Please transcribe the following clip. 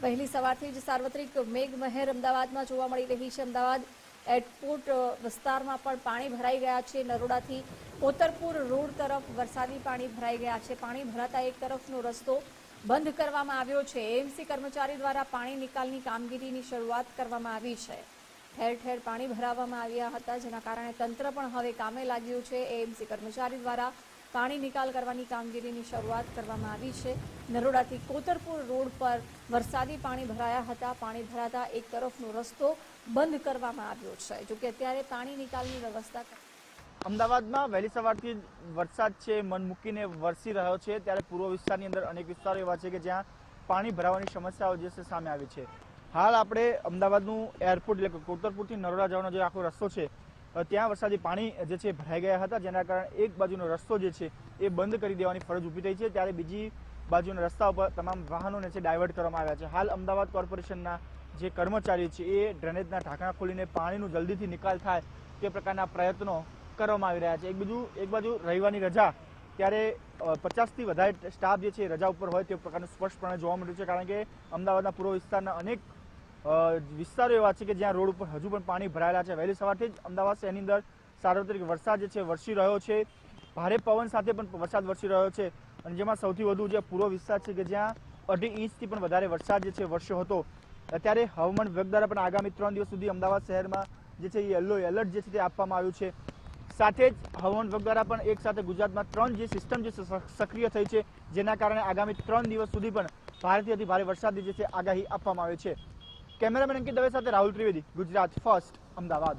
વહેલી સવારથી જ સાર્વત્રિક મેઘમહેર અમદાવાદમાં જોવા મળી રહી છે। અમદાવાદ એરપોર્ટ વિસ્તારમાં પણ પાણી ભરાઈ ગયા છે। નરોડાથી કોતરપુર રોડ તરફ વરસાદી પાણી ભરાઈ ગયા છે। પાણી ભરાતા એક તરફનો રસ્તો બંધ કરવામાં આવ્યો છે। એએમસી કર્મચારી દ્વારા પાણી નિકાલની કામગીરીની શરૂઆત કરવામાં આવી છે। ઠેર ઠેર પાણી ભરાવવામાં આવ્યા હતા, જેના કારણે તંત્ર પણ હવે કામે લાગ્યું છે। એએમસી કર્મચારી દ્વારા પાણી નિકાલ કરવાની કામગીરીની શરૂઆત કરવામાં આવી છે। નરોડાથી કોતરપુર રોડ પર વરસાદી પાણી ભરાયા હતા। પાણી ભરાતા એક તરફનો રસ્તો બંધ કરવામાં આવ્યો છે। જોકે અત્યારે પાણી નિકાલની વ્યવસ્થા અમદાવાદમાં વહેલી સવારથી વરસાદ છે મન મૂકીને વરસી રહ્યો છે, ત્યારે પૂર્વ વિસ્તારની અંદર અનેક વિસ્તારો એવા છે કે જ્યાં પાણી ભરાવાની સમસ્યાઓ જે છે સામે આવી છે। હાલ આપણે અમદાવાદનું એરપોર્ટ એટલે કે કોતરપુરથી નરોડા જવાનો જે આખો રસ્તો છે ત્યાં વરસાદી પાણી જે છે ભરાઈ ગયા હતા, જેના કારણે એક બાજુનો રસ્તો જે છે એ બંધ કરી દેવાની ફરજ ઊભી થઈ છે, ત્યારે બીજી બાજુના રસ્તા ઉપર તમામ વાહનોને છે ડાયવર્ટ કરવામાં આવ્યા છે। હાલ અમદાવાદ કોર્પોરેશનના જે કર્મચારી છે એ ડ્રેનેજના ઢાંકણા ખોલીને પાણીનું જલ્દીથી નિકાલ થાય તે પ્રકારના પ્રયત્નો કરવામાં આવી રહ્યા છે। એક બાજુ રવિવારની રજા, ત્યારે 50થી વધારે સ્ટાફ જે છે રજા ઉપર હોય તે પ્રકારનું સ્પષ્ટપણે જોવા મળ્યું છે, કારણ કે અમદાવાદના પૂર્વ વિસ્તારના અનેક વિસ્તારો એવા છે કે જ્યાં રોડ ઉપર હજુ પણ પાણી ભરાયેલા છે। વહેલી સવારથી જ અમદાવાદ શહેરની અંદર સાર્વત્રિક વરસાદ જે છે વરસી રહ્યો છે, ભારે પવન સાથે પણ વરસાદ વરસી રહ્યો છે, અને જેમાં સૌથી વધુ જે પૂર્વ વિસ્તાર છે કે જ્યાં 2.5 ઇંચથી પણ વધારે વરસાદ જે છે વરસ્યો હતો। અત્યારે હવામાન વિભાગ દ્વારા પણ આગામી 3 દિવસ સુધી અમદાવાદ શહેરમાં જે છે યલો એલર્ટ જે છે તે આપવામાં આવ્યું છે। સાથે જ હવામાન વિભાગ દ્વારા પણ એક સાથે ગુજરાતમાં 3 જે સિસ્ટમ જે સક્રિય થઈ છે, જેના કારણે આગામી 3 દિવસ સુધી પણ ભારેથી અતિ ભારે વરસાદની જે છે આગાહી આપવામાં આવી છે। કેમેરામેન અંકિત દવે સાથે રાહુલ ત્રિવેદી, ગુજરાત ફર્સ્ટ, અમદાવાદ।